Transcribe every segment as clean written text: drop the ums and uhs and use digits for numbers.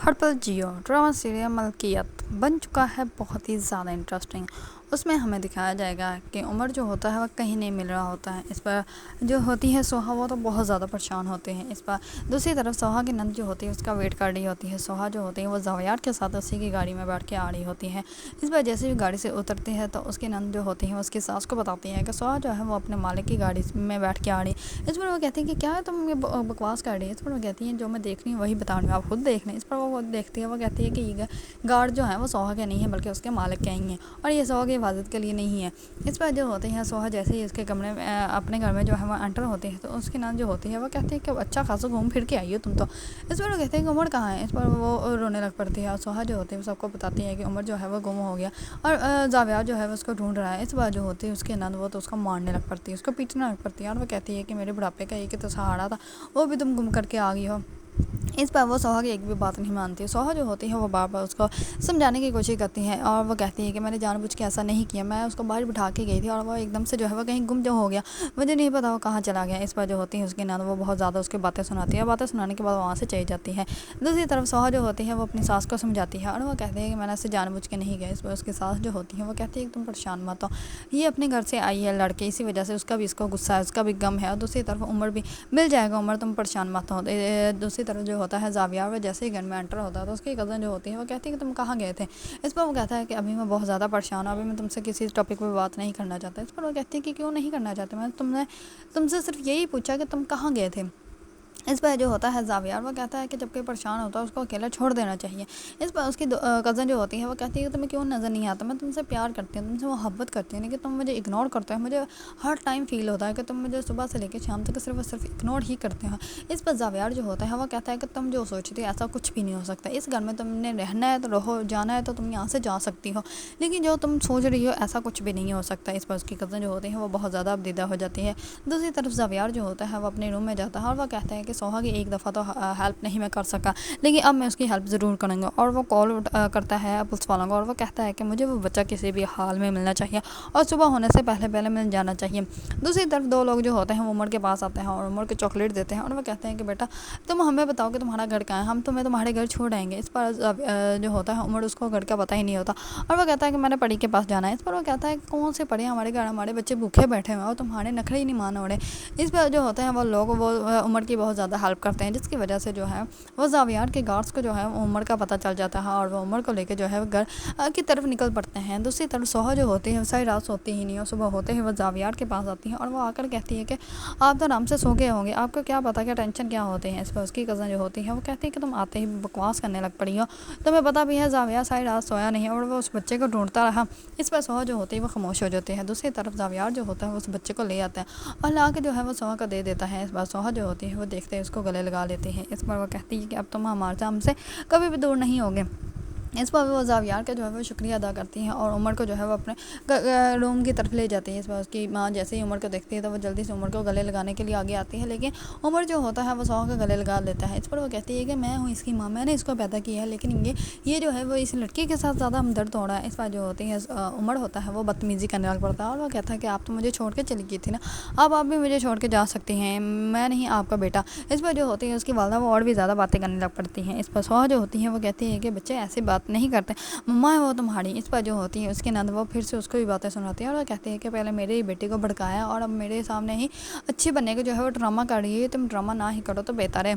ہر پل Jio drama serial ملکیت بن چکا ہے بہت ہی زیادہ انٹرسٹنگ۔ اس میں ہمیں دکھایا جائے گا کہ عمر جو ہوتا ہے وہ کہیں نہیں مل رہا ہوتا ہے۔ اس پر جو ہوتی ہے سوہا وہ تو بہت زیادہ پریشان ہوتے ہیں۔ اس پر دوسری طرف سوہا کی نند جو ہوتی ہے اس کا ویٹ کر رہی ہوتی ہے۔ سوہا جو ہوتی ہے وہ زاویار کے ساتھ اسی کی گاڑی میں بیٹھ کے آ رہی ہوتی ہے۔ اس پر جیسے بھی گاڑی سے اترتی ہے تو اس کی نند جو ہوتی ہے اس کی ساس کو بتاتی ہے کہ سوہا جو ہے وہ اپنے مالک کی گاڑی میں بیٹھ کے آ رہی ہے۔ اس پر وہ کہتی ہے کہ کیا ہے تم یہ بکواس کر رہی ہے۔ اس پر وہ کہتی ہیں جو میں دیکھ رہی ہوں وہی بتا رہی ہوں، آپ خود دیکھ لیں۔ اس پر وہ دیکھتی ہے، وہ کہتی ہے کہ یہ گارڈ جو ہے وہ سوہا کے نہیں ہے بلکہ اس کے مالک کے ہی ہیں اور یہ سوہا کی حفاظت کے لیے نہیں ہے۔ اس پر جو ہوتے ہیں سوہا جیسے ہی اس کے کمرے میں اپنے گھر میں جو ہے وہ انٹر ہوتی ہے تو اس کی نند جو ہوتی ہے وہ کہتی ہے کہ اچھا خاصا گھوم پھر کے آئی ہو تم تو۔ اس پر وہ کہتے ہیں کہ عمر کہاں ہے۔ اس پر وہ رونے لگ پڑتی ہے اور سوہا جو ہوتی ہے وہ سب کو بتاتی ہے کہ عمر جو ہے وہ گم ہو گیا اور زاویار جو ہے وہ اس کو ڈھونڈ رہا ہے۔ اس بار جو ہوتی ہے اس کی نند وہ تو اس کو مارنے لگ پڑتی ہے، اس کو پیٹنے لگ پڑتی ہے اور وہ کہتی ہے کہ میرے بڑھاپے کا ایک تو سہارا تھا وہ بھی تم گم کر کے آ گئی ہو۔ اس پر وہ سوہا کی ایک بھی بات نہیں مانتی ہے۔ سوہا جو ہوتی ہے وہ بار بار اس کو سمجھانے کی کوشش کرتی ہے اور وہ کہتی ہے کہ میں نے جان بوجھ کے ایسا نہیں کیا، میں اس کو باہر بٹھا کے گئی تھی اور وہ ایک دم سے جو ہے وہ کہیں گم جو ہو گیا، مجھے نہیں پتا وہ کہاں چلا گیا۔ اس پر جو ہوتی ہے اس کی نند وہ بہت زیادہ اس کی باتیں سناتی ہے اور باتیں سنانے کے بعد وہاں سے چلی جاتی ہے۔ دوسری طرف سوہا جو ہوتی ہے وہ اپنی ساس کو سمجھاتی ہے اور وہ کہتی ہے کہ میں نے اسے جان بوجھ کے نہیں گیا۔ اس پر اس کی ساس جو ہوتی ہے وہ کہتی ہے کہ تم پریشان مت ہو، یہ اپنے گھر سے آئی ہے لڑکے، اسی وجہ سے اس کا بھی اس کو غصہ ہے، اس کا بھی غم ہے، اور دوسری طرف عمر بھی مل جائے گا، عمر تم پریشان مت ہو۔ دوسری طرف جو ہوتا ہے زاویار وہ جیسے ہی گھر میں انٹر ہوتا ہے تو اس کی کزن جو ہوتی ہے وہ کہتی ہے کہ تم کہاں گئے تھے۔ اس پر وہ کہتا ہے کہ ابھی میں بہت زیادہ پریشان ہوں، ابھی میں تم سے کسی ٹاپک پہ بات نہیں کرنا چاہتا۔ اس پر وہ کہتی ہے کہ کیوں نہیں کرنا چاہتے، میں تم سے صرف یہی پوچھا کہ تم کہاں گئے تھے۔ اس پر جو ہوتا ہے زاویار وہ کہتا ہے کہ جب کوئی پریشان ہوتا ہے اس کو اکیلا چھوڑ دینا چاہیے۔ اس پر اس کی کزن جو ہوتی ہے وہ کہتی ہے کہ تمہیں کیوں نظر نہیں آتا، میں تم سے پیار کرتی ہوں، تم سے محبت کرتی ہوں، لیکن تم مجھے اگنور کرتے ہو، مجھے ہر ٹائم فیل ہوتا ہے کہ تم مجھے صبح سے لے کے شام تک صرف اور صرف اگنور ہی کرتے ہو۔ اس پر زاویار جو ہوتا ہے وہ کہتا ہے کہ تم جو سوچتی ہو ایسا کچھ بھی نہیں ہو سکتا، اس گھر میں تم نے رہنا ہے تو رہو، جانا ہے تو تم یہاں سے جا سکتی ہو، لیکن جو تم سوچ رہی ہو ایسا کچھ بھی نہیں ہو سکتا۔ اس پر اس کی کزن جو ہوتی ہے وہ بہت زیادہ ابدیدہ ہو جاتی ہے۔ دوسری طرف زاویار جو ہوتا ہے وہ اپنے روم میں جاتا ہے اور وہ کہتا ہے کہ سوہا کی ایک دفعہ تو ہیلپ نہیں میں کر سکا، لیکن اب میں اس کی ہیلپ ضرور کروں گا، اور وہ کال کرتا ہے پولیس والوں کو اور وہ کہتا ہے کہ مجھے وہ بچہ کسی بھی حال میں ملنا چاہیے اور صبح ہونے سے پہلے مل جانا چاہیے۔ دوسری طرف دو لوگ جو ہوتے ہیں وہ عمر کے پاس آتے ہیں اور عمر کو چاکلیٹ دیتے ہیں اور وہ کہتے ہیں کہ بیٹا تم ہمیں بتاؤ کہ تمہارا گھر کہاں ہے، ہم تمہیں تمہارے گھر چھوڑ آئیں گے۔ اس پر جو ہوتا ہے عمر اس کو گھر کا پتہ ہی نہیں ہوتا اور وہ کہتا ہے کہ میں نے پری کے پاس جانا ہے۔ اس پر وہ کہتا ہے کہ کون سے پری، ہمارے گھر ہمارے بچے بھوکے بیٹھے ہوئے اور تمہارے نخرے ہی نہیں مان ہو رہے۔ اس پر جو ہوتے ہیں وہ لوگ وہ عمر کی بہت زیادہ ہیلپ کرتے ہیں، جس کی وجہ سے جو ہے وہ زاویار کے گارڈس کو جو ہے عمر کا پتہ چل جاتا ہے اور وہ عمر کو لے کے جو ہے گھر کی طرف نکل پڑتے ہیں۔ دوسری طرف سوہا جو ہوتی ہے وہ ساری رات سوتی ہی نہیں، اور صبح ہوتے ہی وہ زاویار کے پاس آتی ہے اور وہ آ کر کہتی ہے کہ آپ تو آرام سے سو گئے ہوں گے، آپ کو کیا پتا کہ ٹینشن کیا ہوتی ہے۔ اس پر اس کی کزن جو ہوتی ہے وہ کہتی ہے کہ تم آتے ہی بکواس کرنے لگ پڑی ہو، تمہیں پتا بھی ہے زاویار ساری رات سویا نہیں اور وہ اس بچے کو ڈھونڈتا رہا۔ اس پر سوہا جو ہوتی ہے وہ خاموش ہو جاتی ہے۔ دوسری طرف زاویار جو ہوتا ہے وہ اس بچے کو لے آتا ہے اور لا کے جو ہے وہ سوہا کو دے دیتا ہے۔ اس بار سوہا جو ہوتی ہے وہ دیکھتے ہیں اس کو گلے لگا لیتی ہے۔ اس پر وہ کہتی ہے کہ اب تم ہم سے کبھی بھی دور نہیں ہوگے۔ اس پر وہ زاویار کا جو ہے وہ شکریہ ادا کرتی ہیں اور عمر کو جو ہے وہ اپنے روم کی طرف لے جاتی ہے۔ اس پر اس کی ماں جیسے ہی عمر کو دیکھتی ہے تو وہ جلدی سے عمر کو گلے لگانے کے لیے آگے آتی ہے، لیکن عمر جو ہوتا ہے وہ سوہا کا گلے لگا لیتا ہے۔ اس پر وہ کہتی ہے کہ میں ہوں اس کی ماں، میں نے اس کو پیدا کیا ہے، لیکن یہ جو ہے وہ اس لڑکی کے ساتھ زیادہ ہمدرد ہو رہا ہے۔ اس پر جو ہوتی ہے عمر ہوتا ہے وہ بدتمیزی کرنے لگ پڑتا ہے اور وہ کہتا ہے کہ آپ تو مجھے چھوڑ کے چلی گئی تھی نا، اب آپ بھی مجھے چھوڑ کے جا سکتی ہیں، میں نہیں آپ کا بیٹا۔ اس پر جو ہوتی ہے اس کی والدہ وہ اور بھی زیادہ باتیں کرنے لگ پڑتی ہیں۔ اس پر سوہا جو ہوتی ہے وہ کہتی ہے کہ بچے ایسی بات نہیں کرتے، مما ہے وہ تمہاری۔ اس پر جو ہوتی ہے اس کی نند وہ پھر سے اس کو بھی باتیں سناتی ہے اور وہ کہتی ہے کہ پہلے میرے ہی بیٹے کو بھڑکایا اور اب میرے سامنے ہی اچھی بننے کے جو ہے وہ ڈرامہ کر رہی ہے، تم ڈرامہ نہ ہی کرو تو بہتر ہے۔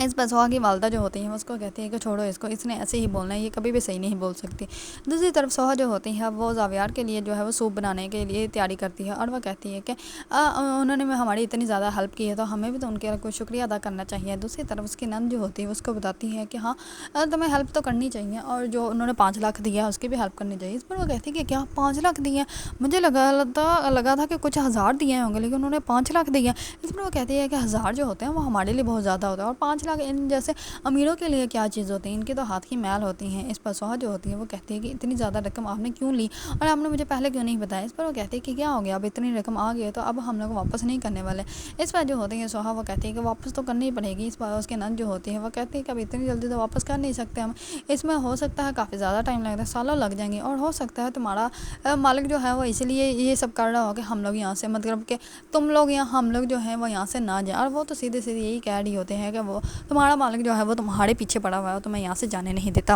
اس پر سوہا کی والدہ جو ہوتی ہیں وہ اس کو کہتی ہے کہ چھوڑو اس نے ایسے ہی بولنا ہے، یہ کبھی بھی صحیح نہیں بول سکتی۔ دوسری طرف سوہا جو ہوتی ہے وہ زاویار کے لیے جو ہے وہ سوپ بنانے کے لیے تیاری کرتی ہے اور وہ کہتی ہے کہ انہوں نے ہماری اتنی زیادہ ہیلپ کی ہے تو ہمیں بھی تو ان کے کوئی شکریہ ادا کرنا چاہیے۔ دوسری طرف اس کی نند جو ہوتی ہے اس کو بتاتی ہے کہ ہاں تمہیں ہیلپ تو کرنی چاہیے اور جو انہوں نے 5 لاکھ دیا ہے اس کی بھی ہیلپ کرنی چاہیے۔ اس پر وہ کہتی ہے کہ کیا 5 لاکھ دیے ہیں، مجھے لگا تھا کہ کچھ 1000 دیے ہوں گے، لیکن انہوں نے 5 لاکھ دیے۔ اس پر وہ کہتی ہے کہ 1000 جو ہوتے ہیں وہ ہمارے لیے بہت زیادہ ہوتا ہے اور 5 لاکھ ان جیسے امیروں کے لیے کیا چیز ہوتی ہے، ان کے تو ہاتھ کی میل ہوتی ہیں۔ اس پر سوہا جو ہوتی ہے وہ کہتی ہے کہ اتنی زیادہ رقم آپ نے کیوں لی اور آپ نے مجھے پہلے کیوں نہیں بتایا۔ اس پر وہ کہتی ہے کہ کیا ہو گیا، اب اتنی رقم آ گئی ہے تو اب ہم لوگ واپس نہیں کرنے والے۔ اس پر جو ہوتی ہے سوہا وہ کہتی ہے کہ واپس تو کرنی ہی پڑے گی۔ اس پر اس کے نند جو ہوتی ہے وہ کہتی ہے کہ اب اتنی جلدی تو واپس کر نہیں سکتے ہم، اس میں ہو سکتا ہے کافی زیادہ ٹائم لگتا ہے، سالوں لگ جائیں گے، اور ہو سکتا ہے تمہارا مالک جو ہے وہ اسی لیے یہ سب کر رہا ہو کہ ہم لوگ یہاں سے، مطلب کہ تم لوگ یا ہم لوگ جو ہیں وہ یہاں سے نہ جائیں، اور وہ تو سیدھے یہی کہہ رہی ہوتے ہیں کہ وہ تمہارا مالک جو ہے وہ تمہارے پیچھے پڑا ہوا ہے اور تمہیں یہاں سے جانے نہیں دیتا.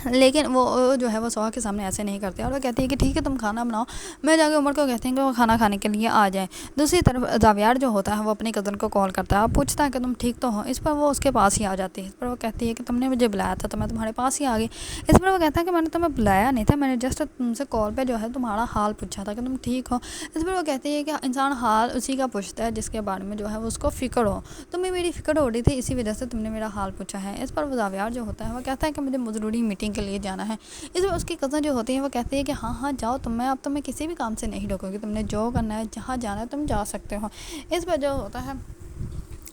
لیکن وہ جو ہے وہ سوہا کے سامنے ایسے نہیں کرتے اور وہ کہتی ہے کہ ٹھیک ہے تم کھانا بناؤ. میں جا کے عمر کو کہتے ہیں کہ وہ کھانا کھانے کے لیے آ جائیں. دوسری طرف زاویار جو ہوتا ہے وہ اپنی کزن کو کال کرتا ہے اور پوچھتا ہے کہ تم ٹھیک تو ہو. اس پر وہ اس کے پاس ہی آ جاتی ہے. اس پر وہ کہتی ہے کہ تم نے مجھے بلایا تھا تو میں تمہارے پاس ہی آ گئی. اس پر وہ کہتا ہے کہ میں نے تمہیں بلایا نہیں تھا, میں نے جسٹ تم سے کال پہ جو ہے تمہارا حال پوچھا تھا کہ تم ٹھیک ہو. اس پر وہ کہتی ہے کہ انسان حال اسی کا پوچھتا ہے جس کے بارے میں جو ہے اس کو فکر ہو. تمہیں میری فکر ہو رہی تھی, اسی وجہ سے تم نے میرا حال پوچھا ہے. اس پر وہ زاویار جو ہوتا ہے وہ کہتا ہے کہ مجھے ضروری میٹنگ کے لیے جانا ہے. اس میں اس کی کزن جو ہوتی ہے وہ کہتی ہے کہ ہاں جاؤ اب تمہیں کسی بھی کام سے نہیں روکوں گی, تم نے جو کرنا ہے جہاں جانا ہے تم جا سکتے ہو. اس پر جو ہوتا ہے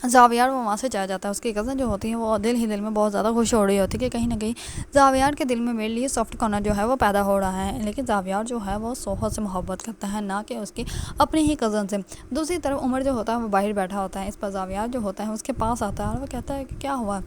زاویار وہ وہاں سے چلا جاتا ہے. اس کی کزن جو ہوتی ہے وہ دل ہی دل میں بہت زیادہ خوش ہو رہی ہوتی ہے کہ کہیں نہ کہیں زاویار کے دل میں میرے لیے سافٹ کارنر جو ہے وہ پیدا ہو رہا ہے. لیکن زاویار جو ہے وہ سوہا سے محبت کرتا ہے, نہ کہ اس کی اپنی ہی کزن سے. دوسری طرف عمر جو ہوتا ہے وہ باہر بیٹھا ہوتا ہے. اس پر زاویار جو ہوتا ہے اس کے پاس آتا ہے اور وہ کہتا ہے کہ کیا ہوا.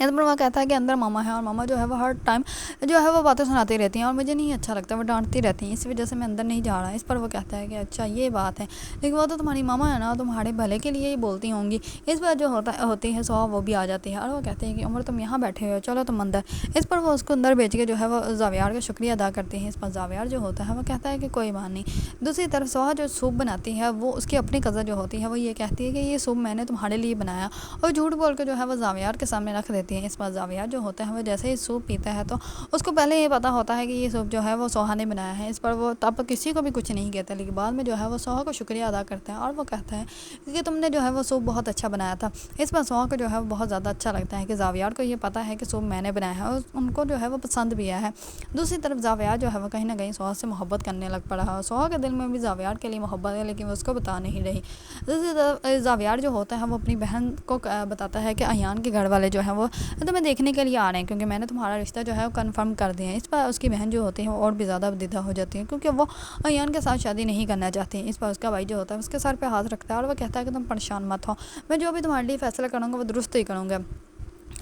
اس پر وہ کہتا ہے کہ اندر ماما ہے اور ماما جو ہے وہ ہر ٹائم جو ہے وہ باتیں سناتی رہتی ہیں اور مجھے نہیں اچھا لگتا, وہ ڈانٹتی رہتی ہیں, اس وجہ سے میں اندر نہیں جا رہا. اس پر وہ کہتا ہے کہ اچھا یہ بات ہے, لیکن وہ تو تمہاری ماما ہے نا, تمہارے بھلے کے لیے ہی بولتی ہوں گی. اس پر جو ہوتی ہے سوہا وہ بھی آ جاتی ہے اور وہ کہتے ہیں کہ عمر تم یہاں بیٹھے ہو, چلو تم اندر. اس پر وہ اس کو اندر بھیج کے جو ہے وہ زاویار کا شکریہ ادا کرتی ہیں. اس پر زاویار جو ہوتا ہے وہ کہتا ہے کہ کوئی بات نہیں. دوسری طرف سوہا جو سوپ بناتی ہے وہ اس کی اپنی کزن جو ہوتی ہے وہ یہ کہتی ہے کہ یہ سوپ میں نے تمہارے لیے بنایا, اور جھوٹ بول کے جو ہے وہ زاویار کے سامنے رکھ دیتی ہے. اس پر زاویار جو ہوتا ہے وہ جیسے ہی سوپ پیتا ہے تو اس کو پہلے یہ پتا ہوتا ہے کہ یہ سوپ جو ہے وہ سوہا نے بنایا ہے. اس پر وہ تب کسی کو بھی کچھ نہیں کہتا, لیکن بعد میں جو ہے وہ سوہا کو شکریہ ادا کرتا ہے اور وہ کہتا ہے کہ تم نے جو ہے وہ سوپ بہت اچھا بنایا تھا. اس پر سوہا کو جو ہے وہ بہت زیادہ اچھا لگتا ہے کہ زاویار کو یہ پتا ہے کہ سوپ میں نے بنایا ہے, اور ان کو جو ہے وہ پسند بھی آیا ہے. دوسری طرف زاویار جو ہے وہ کہیں نہ کہیں سوہا سے محبت کرنے لگ پڑا ہے. سوہا کے دل میں بھی زاویار کے لیے محبت ہے, لیکن وہ اس کو بتا نہیں رہی. دوسری طرف زاویار جو ہوتا ہے وہ اپنی بہن کو بتاتا ہے کہ ایان کے گھر والے جو ہیں وہ تمہیں دیکھنے کے لیے آ رہے ہیں, کیونکہ میں نے تمہارا رشتہ جو ہے وہ کنفرم کر دیا ہے. اس پر اس کی بہن جو ہوتی ہے وہ اور بھی زیادہ بدیدہ ہو جاتی ہے, کیونکہ وہ ایان کے ساتھ شادی نہیں کرنا چاہتی. اس پر اس کا بھائی جو ہوتا ہے اس کے سر پہ ہاتھ رکھتا ہے اور وہ کہتا ہے کہ تم پریشان مت ہو, میں جو بھی تمہارے لیے فیصلہ کروں گا وہ درست ہی کروں گا.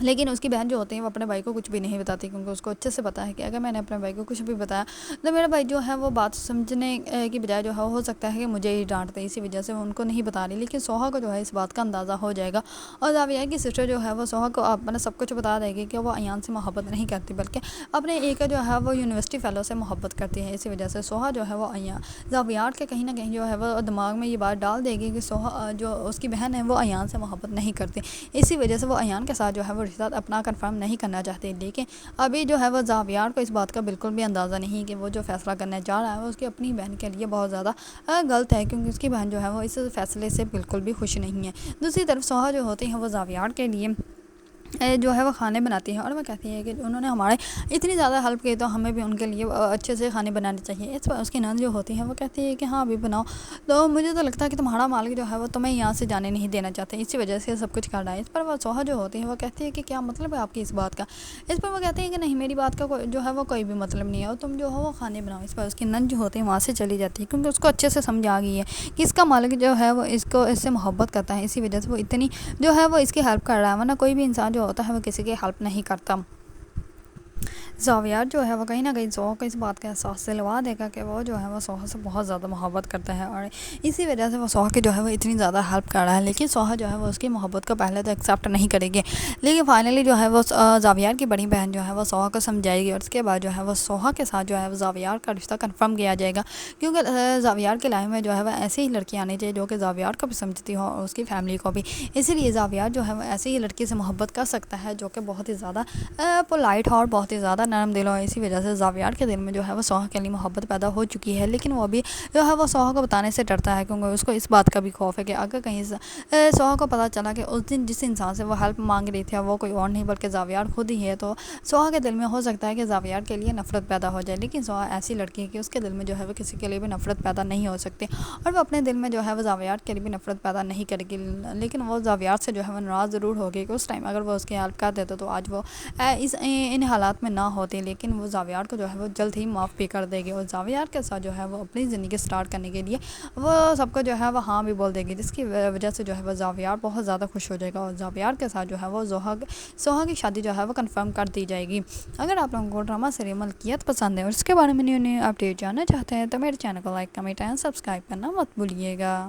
لیکن اس کی بہن جو ہوتی ہے وہ اپنے بھائی کو کچھ بھی نہیں بتاتی, کیونکہ اس کو اچھے سے پتا ہے کہ اگر میں نے اپنے بھائی کو کچھ بھی بتایا تو میرا بھائی جو ہے وہ بات سمجھنے کی بجائے جو ہے ہو سکتا ہے کہ مجھے ہی ڈانٹ دے. اسی وجہ سے وہ ان کو نہیں بتا رہی. لیکن سوہا کو جو ہے اس بات کا اندازہ ہو جائے گا, اور زاویار کی سسٹر جو ہے وہ سوہا کو اپنا سب کچھ بتا دے گی کہ وہ ایان سے محبت نہیں کرتی, بلکہ اپنے ایک جو ہے وہ یونیورسٹی فیلو سے محبت کرتی ہے. اسی وجہ سے سوہا جو ہے وہ زاویار کے کہیں نہ کہیں جو ہے وہ دماغ میں یہ بات ڈال دے گی کہ سوہا جو اس کی بہن ہے وہ ایان سے محبت نہیں کرتی. اسی وجہ سے وہ ایان کے ساتھ جو ہے وہ رشتہ اپنا کنفرم نہیں کرنا چاہتے. لیکن ابھی جو ہے وہ زاویار کو اس بات کا بالکل بھی اندازہ نہیں کہ وہ جو فیصلہ کرنے جا رہا ہے وہ اس کی اپنی بہن کے لیے بہت زیادہ غلط ہے, کیونکہ اس کی بہن جو ہے وہ اس فیصلے سے بالکل بھی خوش نہیں ہے. دوسری طرف سوہا جو ہوتی ہے وہ زاویار کے لیے جو ہے وہ کھانے بناتی ہے, اور وہ کہتی ہے کہ انہوں نے ہمارے اتنی زیادہ ہیلپ کی تو ہمیں بھی ان کے لیے اچھے سے کھانے بنانے چاہیے. اس پر اس کی نند جو ہوتی ہے وہ کہتی ہے کہ ہاں ابھی بناؤ, تو مجھے تو لگتا ہے کہ تمہارا مالک جو ہے وہ تمہیں یہاں سے جانے نہیں دینا چاہتے, اسی وجہ سے سب کچھ کر رہا ہے. اس پر وہ سوہا جو ہوتی ہے وہ کہتی ہے کہ کیا مطلب ہے آپ کی اس بات کا. اس پر وہ کہتے ہیں کہ نہیں, میری بات کا جو ہے وہ کوئی بھی مطلب نہیں ہے, اور تم جو ہو وہ کھانے بناؤ. اس پر اس کی نند جو ہوتی ہے وہاں سے چلی جاتی ہے, کیونکہ اس کو اچھے سے سمجھ آ گئی ہے کہ اس کا مالک جو ہے وہ اس سے محبت کرتا ہے. اسی وجہ سے وہ اتنی جو ہے وہ اس کی ہیلپ کر رہا ہے, ورنہ کوئی بھی انسان جو ہوتا ہے وہ کسی کی ہیلپ نہیں کرتا. زاویار جو ہے وہ کہیں نہ کہیں سوہا کو اس بات کا احساس دلوا دے گا کہ وہ جو ہے وہ سوہا سے بہت زیادہ محبت کرتا ہے, اور اسی وجہ سے وہ سوہا کی جو ہے وہ اتنی زیادہ ہیلپ کر رہا ہے. لیکن سوہا جو ہے وہ اس کی محبت کو پہلے تو ایکسیپٹ نہیں کرے گی, لیکن فائنلی جو ہے وہ زاویار کی بڑی بہن جو ہے وہ سوہا کو سمجھائے گی, اور اس کے بعد جو ہے وہ سوہا کے ساتھ جو ہے وہ زاویار کا رشتہ کنفرم کیا جائے گا. کیونکہ زاویار کی لائف میں جو ہے وہ ایسی ہی لڑکی آنی چاہیے جو کہ زاویار کو بھی سمجھتی ہو اور اس کی فیملی کو بھی. اسی لیے زاویار جو ہے وہ ایسی ہی لڑکی سے محبت کر سکتا ہے جو کہ بہت ہی زیادہ پولائٹ ہو اور بہت ہی زیادہ نرم دل ہو. اسی وجہ سے زاویار کے دل میں جو ہے وہ سوہا کے لیے محبت پیدا ہو چکی ہے, لیکن وہ بھی جو ہے وہ سوہا کو بتانے سے ڈرتا ہے, کیونکہ اس کو اس بات کا بھی خوف ہے کہ اگر کہیں سوہا کو پتہ چلا کہ اس دن جس انسان سے وہ ہیلپ مانگ رہی تھی وہ کوئی اور نہیں بلکہ زاویار خود ہی ہے, تو سوہا کے دل میں ہو سکتا ہے کہ زاویار کے لیے نفرت پیدا ہو جائے. لیکن سوہا ایسی لڑکی ہے کہ اس کے دل میں جو ہے وہ کسی کے لیے بھی نفرت پیدا نہیں ہو سکتی, اور وہ اپنے دل میں جو ہے وہ زاویار کے لیے بھی نفرت پیدا نہیں کرے گی. لیکن وہ زاویار سے جو ہے وہ ناراض ضرور ہوگی کہ اس ٹائم اگر وہ اس کی ہیلپ کر دیتا تو آج وہ ان حالات میں نہ ہوتی, لیکن وہ زاویار کو جو ہے وہ جلد ہی معاف بھی کر دے گی, اور زاویار کے ساتھ جو ہے وہ اپنی زندگی سٹارٹ کرنے کے لیے وہ سب کو جو ہے وہ ہاں بھی بول دے گی, جس کی وجہ سے جو ہے وہ زاویار بہت زیادہ خوش ہو جائے گا, اور زاویار کے ساتھ جو ہے وہ سوہا کی شادی جو ہے وہ کنفرم کر دی جائے گی. اگر آپ لوگوں کو ڈرامہ سیریل ملکیت پسند ہے اور اس کے بارے میں نیو اپڈیٹ جاننا چاہتے ہیں تو میرے چینل کو لائک کمنٹ اینڈ سبسکرائب کرنا مت بھولیے گا.